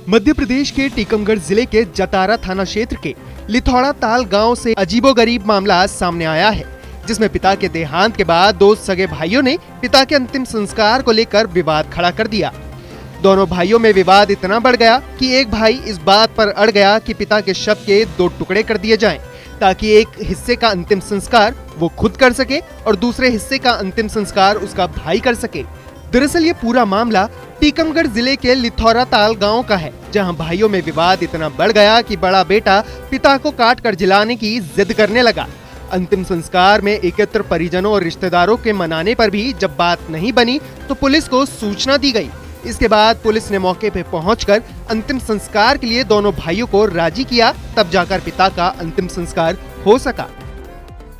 मध्य प्रदेश के टीकमगढ़ जिले के जतारा थाना क्षेत्र के लिथौड़ा ताल गांव से अजीबोगरीब मामला सामने आया है, जिसमें पिता के देहांत के बाद दो सगे भाइयों ने पिता के अंतिम संस्कार को लेकर विवाद खड़ा कर दिया। दोनों भाइयों में विवाद इतना बढ़ गया कि एक भाई इस बात पर अड़ गया कि पिता के शव के दो टुकड़े कर दिए जाएं, ताकि एक हिस्से का अंतिम संस्कार वो खुद कर सके और दूसरे हिस्से का अंतिम संस्कार उसका भाई कर सके। दरअसल ये पूरा मामला टीकमगढ़ जिले के लिथौड़ा ताल गांव का है, जहां भाइयों में विवाद इतना बढ़ गया कि बड़ा बेटा पिता को काट कर जलाने की जिद करने लगा। अंतिम संस्कार में एकत्र परिजनों और रिश्तेदारों के मनाने पर भी जब बात नहीं बनी तो पुलिस को सूचना दी गई। इसके बाद पुलिस ने मौके पे पहुंचकर अंतिम संस्कार के लिए दोनों भाइयों को राजी किया, तब जाकर पिता का अंतिम संस्कार हो सका।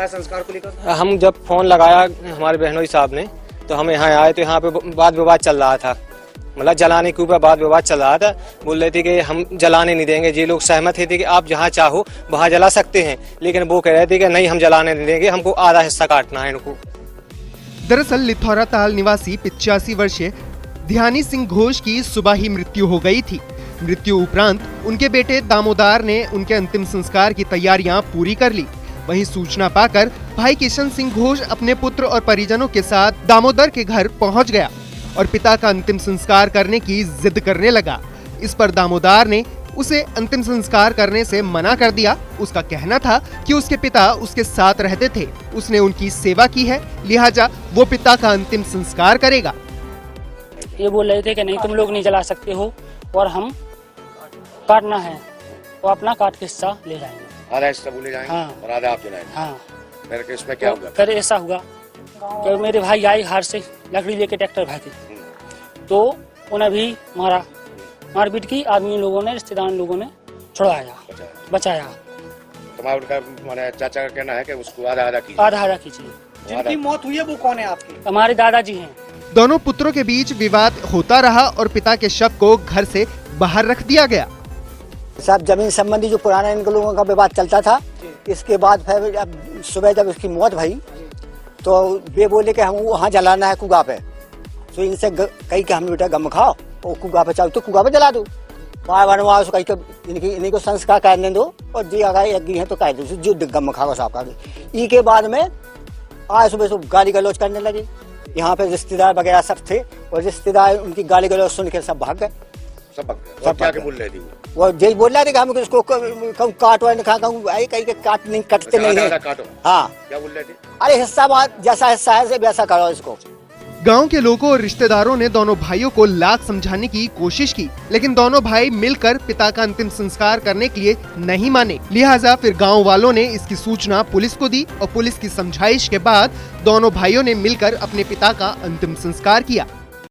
संस्कार को लेकर हम जब फोन लगाया हमारे बहनोई साहब ने, तो हम यहाँ आए तो यहाँ पे वाद विवाद चल रहा था, मतलब जलाने के ऊपर वाद विवाद चल रहा था। बोल रहे थे कि हम जलाने नहीं देंगे। ये लोग सहमत थे कि आप जहाँ चाहो वहाँ जला सकते हैं, लेकिन वो कह रहे थे कि नहीं हम जलाने नहीं देंगे, हमको आधा हिस्सा काटना है इनको। दरअसल लिथौड़ा ताल निवासी 85 वर्षीय ध्यानी सिंह घोष की सुबह ही मृत्यु हो गई थी। मृत्यु उपरांत उनके बेटे दामोदर ने उनके अंतिम संस्कार की तैयारियां पूरी कर ली। वहीं सूचना पाकर भाई किशन सिंह घोष अपने पुत्र और परिजनों के साथ दामोदर के घर पहुंच गया और पिता का अंतिम संस्कार करने की जिद करने लगा। इस पर दामोदर ने उसे अंतिम संस्कार करने से मना कर दिया। उसका कहना था कि उसके पिता उसके साथ रहते थे, उसने उनकी सेवा की है, लिहाजा वो पिता का अंतिम संस्कार करेगा। ये बोल रहे थे कि नहीं तुम लोग नहीं जला सकते हो और हम काटना है तो अपना काट के हिस्सा ले जाएंगे, आधा हिस्सा ले जाएंगे। हाँ। और आधा आप जलाएंगे। हाँ। फिर इसमें क्या हुआ? फिर ऐसा हुआ कि मेरे भाई आए हार से लकड़ी लेके ट्रैक्टर भागे, तो उन्हें भी मारा, मारपीट की। आदमी लोगों ने, रिश्तेदार लोगों ने छुड़वाया, बचाया। तुम्हारा उनका चाचा का कहना है कि उसको आधा आधा कीजिए। जिनकी मौत हुई है वो कौन है आपके? हमारे दादाजी हैं। दोनों पुत्रों के बीच विवाद होता रहा और पिता के शव को घर से बाहर रख दिया गया। सब जमीन संबंधी जो पुराना इन लोगों का विवाद चलता था, इसके बाद फिर अब सुबह जब उसकी मौत भई तो वे बोले कि हम वहाँ जलाना है कुआ पे, तो इनसे कही कि हम बेटा गम खाओ और कुआ पे चाहो तो कुआ पे जला दो। बार वहाँ कही तो इन्हीं को संस्कार करने दो और जी अगर यज्ञ है तो कह दो जो गम खाओ साफ कर। ई के बाद में आज सुबह गाली गलौज करने लगे। यहाँ पे रिश्तेदार वगैरह सब थे और रिश्तेदार उनकी गाली गलौज सुन के सब भाग गए। सब क्या बोल रहे थे? वो यही बोल रहे थे कि हम इसको कहूँ काटो नहीं खा कहूँ कहीं के काट नहीं कटते नहीं है। हाँ, क्या बोल रहे थे? अरे हिस्सा बात जैसा हिस्सा है वैसा करो इसको। गांव के लोगों और रिश्तेदारों ने दोनों भाइयों को लाख समझाने की कोशिश की, लेकिन दोनों भाई मिलकर पिता का अंतिम संस्कार करने के लिए नहीं माने। लिहाजा फिर गांव वालों ने इसकी सूचना पुलिस को दी और पुलिस की समझाइश के बाद दोनों भाइयों ने मिलकर अपने पिता का अंतिम संस्कार किया।